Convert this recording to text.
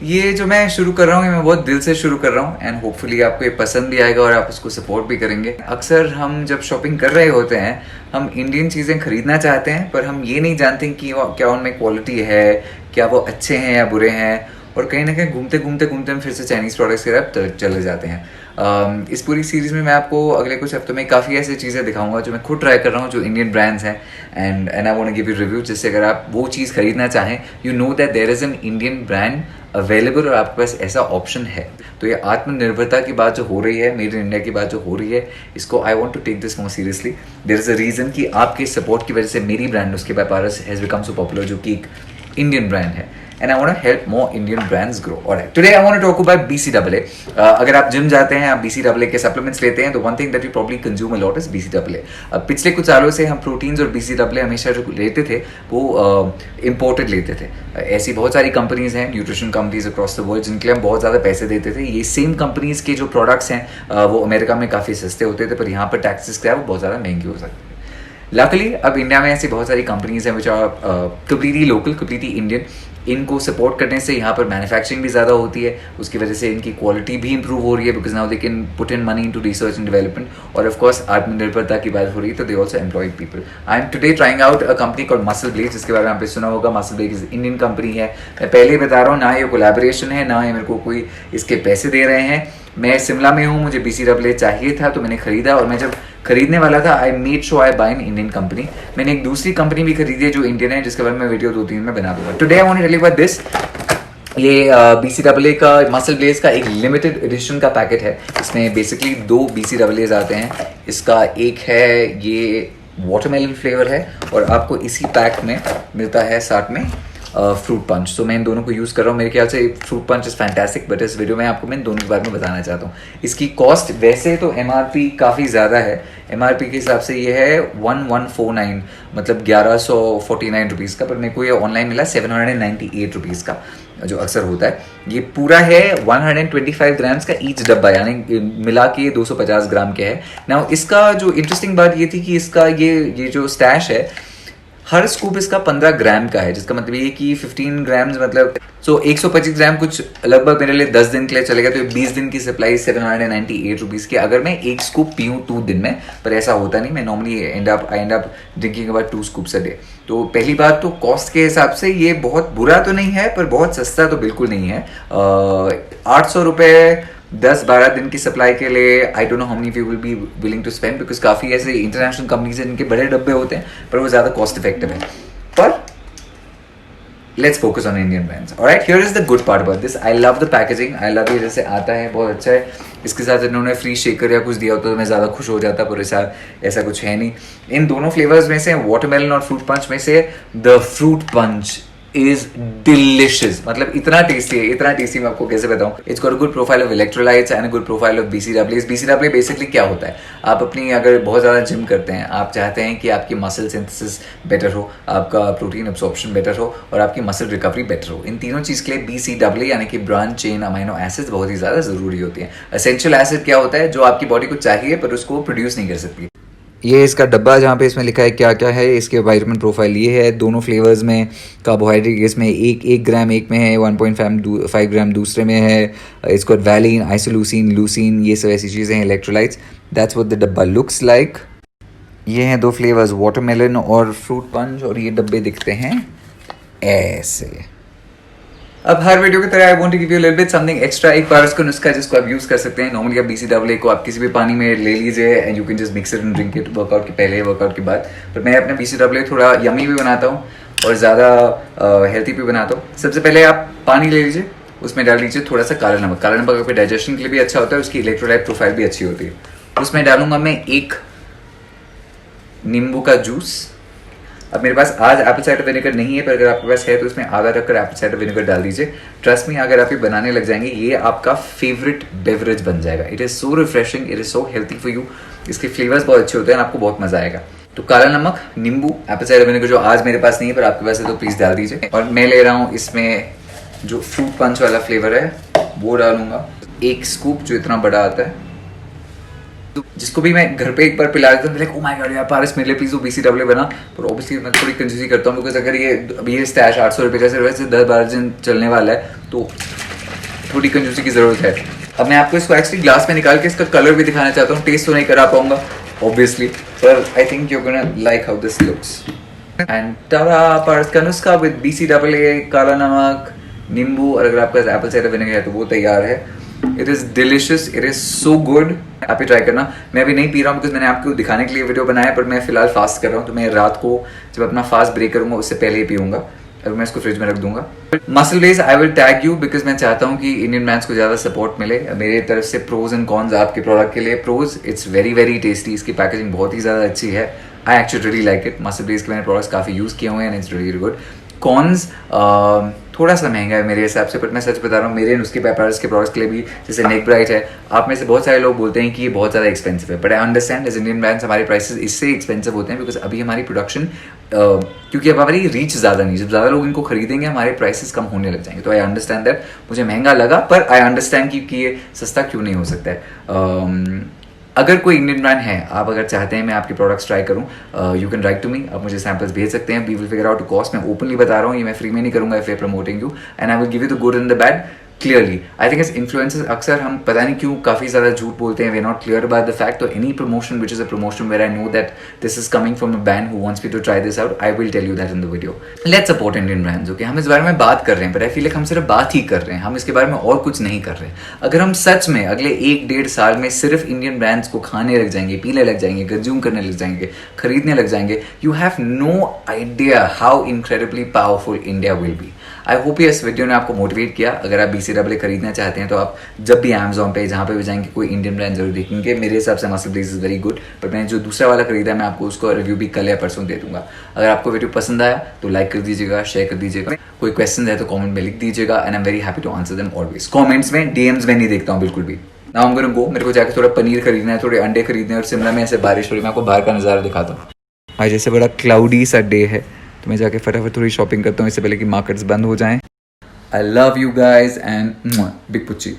ये जो मैं शुरू कर रहा हूँ, ये मैं बहुत दिल से शुरू कर रहा हूँ एंड होपफुली आपको ये पसंद भी आएगा और आप उसको सपोर्ट भी करेंगे। अक्सर हम जब शॉपिंग कर रहे होते हैं, हम इंडियन चीज़ें खरीदना चाहते हैं, पर हम ये नहीं जानते कि क्या उनमें क्वालिटी है, क्या वो अच्छे हैं या बुरे हैं, और कहीं ना कहीं घूमते घूमते घूमते हम फिर से चाइनीज़ प्रोडक्ट्स की तरफ चले जाते हैं। इस पूरी सीरीज़ में मैं आपको अगले कुछ हफ्तों में काफ़ी ऐसी चीज़ें दिखाऊंगा जो मैं खुद ट्राई कर रहा हूँ, जो इंडियन ब्रांड्स हैं, and I want to give you review, जिससे अगर आप वो चीज़ खरीदना चाहें, you know that there is an Indian brand available और आपके पास ऐसा ऑप्शन है। तो ये आत्मनिर्भरता की बात जो हो रही है, मेड इन इंडिया की बात जो हो रही है, इसको I want to take this more seriously. There is a reason कि आपके सपोर्ट की वजह से मेरी ब्रांड उसके पास हैज़ बिकम सो पॉपुलर, जो कि एक इंडियन ब्रांड है, and I want to help more Indian brands grow. Alright, today I want to talk about BCAA. अगर आप जिम जाते हैं, आप BCAA के सप्लीमेंट्स लेते हैं, तो one thing that you probably consume a lot is BCAA. पिछले कुछ सालों से हम प्रोटीन्स और BCAA हमेशा जो लेते थे वो इम्पोर्टेड लेते थे। ऐसी बहुत सारी कंपनीज हैं, nutrition companies across the world, जिनके लिए हम बहुत ज़्यादा पैसे देते थे। ये सेम कंपनीज के जो प्रोडक्ट्स हैं वो अमेरिका में काफ़ी सस्ते होते थे, पर यहाँ पर टैक्सेस क्या है वो बहुत ज़्यादा महंगी हो सकती है। लकीली अब इंडिया में ऐसी बहुत सारी कंपनीज हैं which are completely local, completely Indian. इनको सपोर्ट करने से यहाँ पर मैन्युफैक्चरिंग भी ज़्यादा होती है, उसकी वजह से इनकी क्वालिटी भी इंप्रूव हो रही है, because now they can put in money into research and development. और ऑफ कोर्स आत्मनिर्भरता की बात हो रही है, तो they also employed people. I am today trying out a company called muscle blade, जिसके बारे में आपने सुना होगा। Muscle blade is Indian company है। मैं पहले ही बता रहा हूँ, ना ये कोलैबोरेशन है, ना ये मेरे को कोई इसके पैसे दे रहे हैं। मैं शिमला में हूँ, मुझे BCAA चाहिए था तो मैंने खरीदा, और मैं जब खरीदने वाला था I made sure I buy in Indian company. मैंने एक दूसरी कंपनी भी खरीदी है जो इंडियन है, जिसके बारे में वीडियो 2-3 में बना दूंगा। Today I want to tell you about this. ये BCAA का मसल ब्लेड्स का एक लिमिटेड एडिशन का पैकेट है। इसमें बेसिकली 2 BCAAs आते हैं। इसका एक है ये वाटरमेलन फ्लेवर है, और आपको इसी पैक में मिलता है साथ में फ्रूट पंच। तो मैं इन दोनों को यूज़ कर रहा हूँ। मेरे ख्याल से fruit punch is fantastic, but इस वीडियो में आपको मैं दोनों के बारे में बताना चाहता हूँ। इसकी कॉस्ट वैसे तो MRP काफ़ी ज़्यादा है। MRP के हिसाब से ये है 1149, मतलब 1149 रुपीज़ का, पर मेरे को ये ऑनलाइन मिला 798 रुपीज़ का, जो अक्सर होता है। ये पूरा है 125 ग्राम्स का ईच डब्बा, यानी मिला के ये 250 ग्राम के है। ना इसका जो इंटरेस्टिंग बात ये थी कि इसका ये जो स्टैश है, हर स्कूप इसका 15 ग्राम का है, जिसका मतलब ये कि 15 ग्राम्स मतलब 125 ग्राम कुछ लगभग मेरे लिए 10 दिन के लिए चलेगा। तो 20 दिन की सप्लाई 798 रुपीज़ की, अगर मैं एक स्कूप पीऊँ 2 दिन में, पर ऐसा होता नहीं। मैं normally I and up drinking about 2 scoops a day. तो पहली बात तो कॉस्ट के हिसाब से ये बहुत बुरा तो नहीं है, पर बहुत सस्ता तो बिल्कुल नहीं है। 800 रुपये 10-12 दिन की सप्लाई के लिए, I don't know how many people be willing to spend, because काफ़ी ऐसे इंटरनेशनल कंपनीज हैं जिनके बड़े डब्बे होते हैं, पर वो ज़्यादा कॉस्ट इफेक्टिव है। पर let's focus on Indian brands. Alright, here is the good part about this. I love the packaging, I love ये जैसे आता है, बहुत अच्छा है। इसके साथ इन्होंने फ्री शेकर या कुछ दिया होता तो मैं ज़्यादा खुश हो जाता, पर ऐसा कुछ है नहीं। इन दोनों फ्लेवर्स में से, वाटरमेलन और फ्रूट पंच में से, the fruit punch is delicious. मतलब इतना टेस्टी है, इतना टेस्टी, मैं आपको कैसे बताऊं। It's got a good profile of electrolytes and a good profile of BCAA। BCAA basically क्या होता है, आप अपनी अगर बहुत ज़्यादा जिम करते हैं, आप चाहते हैं कि आपकी मसल सिंथेसिस बेटर हो, आपका प्रोटीन एब्सॉर्प्शन बेटर हो, और आपकी मसल रिकवरी बेटर हो। इन तीनों चीज़ के लिए BCAA यानी कि ब्रांच चेन अमाइनो एसिड्स बहुत ही ज़्यादा ज़रूरी होती है। एसेंशियल एसिड क्या होता है, जो आपकी बॉडी को चाहिए पर उसको प्रोड्यूस नहीं कर सकती। ये इसका डब्बा जहाँ पे इसमें लिखा है क्या क्या है, इसके वाइटामिन प्रोफाइल ये है। दोनों फ्लेवर्स में कार्बोहाइड्रेट इसमें 1 ग्राम एक में है, 1.5 ग्राम दूसरे में है। इसको वैलिन, आइसोलूसिन, लूसिन, ये सब ऐसी चीज़ें हैं, इलेक्ट्रोलाइट्स। दैट्स व्हाट द डब्बा लुक्स लाइक। ये हैं 2 फ्लेवर्स, वाटरमेलन और फ्रूट पंच, और ये डब्बे दिखते हैं ऐसे। अब हर वीडियो की तरह I want to give you little bit something extra. एक बार उसका नुस्खा जिसको आप यूज कर सकते हैं। नॉर्मली आप BCAA को आप किसी भी पानी में ले लीजिए and you can just mix it and drink it, workout के पहले, वर्कआउट के बाद। पर मैं अपने BCAA थोड़ा यमी भी बनाता हूँ और ज़्यादा हेल्थी भी बनाता हूँ। सबसे पहले आप पानी ले लीजिए, उसमें डाल लीजिए थोड़ा सा काला नमक। काला नमक आपके डाइजेशन के लिए भी अच्छा होता है, उसकी इलेक्ट्रोलाइट प्रोफाइल भी अच्छी होती है। उसमें डालूंगा मैं 1 नींबू का जूस। अब मेरे पास आज एप्पल साइडर विनेगर नहीं है, पर अगर आपके पास है तो उसमें आधा रखकर एप्पल साइडर विनेगर डाल दीजिए। ट्रस्ट मी, अगर आप ये बनाने लग जाएंगे, ये आपका फेवरेट बेवरेज बन जाएगा। It is so refreshing, it is so healthy for you. इसके फ्लेवर्स बहुत अच्छे होते हैं, आपको बहुत मजा आएगा। तो काला नमक, नींबू, एप्पल साइडर विनेगर जो आज मेरे पास नहीं है, पर आपके पास है तो प्लीज़ डाल दीजिए। और मैं ले रहा हूँ इसमें जो फ्रूट पंच वाला फ्लेवर है वो डालूंगा, 1 स्कूप, जो इतना बड़ा आता है। जिसको भी मैं घर पे एक बार पिला देता हूँ, लाइक ओ माय गॉड यार पारस मेरे लिए प्लीज वो BCAA बना। पर ऑब्वियसली मैं थोड़ी कंजूसी करता हूँ, बिकॉज अगर ये अभी ये स्टैश 800 रुपये का सिर्फ 10-12 दिन चलने वाला है, तो थोड़ी कंजूसी की ज़रूरत है। अब मैं आपको इसको एक्चुअली ग्लास में निकाल के इसका कलर भी दिखाना चाहता हूँ। टेस्ट तो नहीं करा पाऊंगा ऑब्वियसली, पर I think you gonna like how this looks. And टारा पारस का नुस्खा विद BCAA, काला नमक, नींबू, और अगर आपके पास एप्पल साइडर विनेगर है तो वो तैयार है। It is delicious, it is so good. आप ही ट्राई करना। मैं अभी नहीं पी रहा हूँ बिकॉज मैंने आपको दिखाने के लिए वीडियो बनाया, पर मैं फिलहाल फास्ट कर रहा हूँ, तो मैं रात को जब अपना फास्ट ब्रेक करूँगा उससे पहले ही पीऊँगा, और मैं इसको फ्रिज में रख दूंगा। Muscle base I will tag you because मैं चाहता हूँ कि इंडियन ब्रांड्स को ज़्यादा सपोर्ट मिले। मेरे तरफ से प्रोज एंड कॉन्स आपके प्रोडक्ट के लिए। Pros, it's very very tasty, इसकी पैकेजिंग बहुत ही ज़्यादा अच्छी है। I actually really like it. Muscle Blaze के मैंने प्रोडक्ट्स काफ़ी यूज़ किए हुए हैं and it's really good. Cons थोड़ा सा महंगा है मेरे हिसाब से, बट मैं सच बता रहा हूँ, मेरे नुस्खे पैपारस के प्रोडक्ट्स के लिए भी, जैसे नेक ब्राइट है, आप में से बहुत सारे लोग बोलते हैं कि ये बहुत ज़्यादा एक्सपेंसिव है, but I understand as Indian brands हमारे प्राइसेस इससे एक्सपेंसिव होते हैं बिकॉज अभी हमारी प्रोडक्शन क्योंकि अब हमारी रीच ज़्यादा नहीं, जब ज़्यादा लोग इनको खरीदेंगे हमारे प्राइसेस कम होने लग जाएंगे। तो आई अंडरस्टैंड दैट, मुझे महंगा लगा, पर आई अंडरस्टैंड कि ये सस्ता क्यों नहीं हो सकता है। अगर कोई इंडियन ब्रांड है, आप अगर चाहते हैं मैं आपके प्रोडक्ट्स ट्राई करूं, you can write to me, आप मुझे सैम्पल्स भेज सकते हैं। We will figure out cost. मैं ओपनली बता रहा हूँ, ये मैं फ्री में नहीं करूंगा if I promoting you, and I will give you the good and the bad clearly. I think as influencers अक्सर हम पता नहीं क्यों काफ़ी ज़्यादा झूठ बोलते हैं, we are not clear about the fact. तो any promotion which is a promotion where I know that this is coming from a brand who wants me to try this out, I will tell you that in the video. Let's support Indian brands. Okay, हम इस बारे में बात कर रहे हैं, पर I feel like हम सिर्फ बात ही कर रहे हैं, हम इसके बारे में और कुछ नहीं कर रहे। अगर हम सच में अगले 1-1.5 साल में सिर्फ इंडियन ब्रांड्स को खाने लग जाएंगे, पीने लग जाएंगे, कंज्यूम करने लग जाएंगे, खरीदने लग जाएंगे, you have no idea how incredibly powerful India will be. I hope ये इस वीडियो ने आपको मोटिवेट किया। अगर आप BCAA खरीदना चाहते हैं तो आप जब भी अमेजोन पे जहाँ पे भी जाएंगे कोई इंडियन ब्रांड जरूर देखेंगे। मेरे हिसाब से muscle base is very good, पर मैंने जो दूसरा वाला खरीदा मैं आपको उसको रिव्यू भी कल या परसों दे दूंगा। अगर आपको वीडियो पसंद आया तो लाइक कर दीजिएगा, शेयर कर दीजिएगा। कोई क्वेश्चन है तो कॉमेंट में लिख दीजिएगा and I am very happy to answer them always. Comments में, DMs में नहीं देखता हूँ बिल्कुल भी। Now I am going to go, मेरे को जाकर थोड़ा पनीर खरीदना है, थोड़े अंडे खरीदने हैं, और शिमला में ऐसे बारिश हो रही है। मैं आपको बाहर का नज़ारा दिखाता हूँ। आज जैसे बड़ा क्लाउडी सा डे है, तो मैं जाके फटाफट थोड़ी शॉपिंग करता हूँ इससे पहले कि मार्केट्स बंद हो जाएं। I love you guys and big pucci.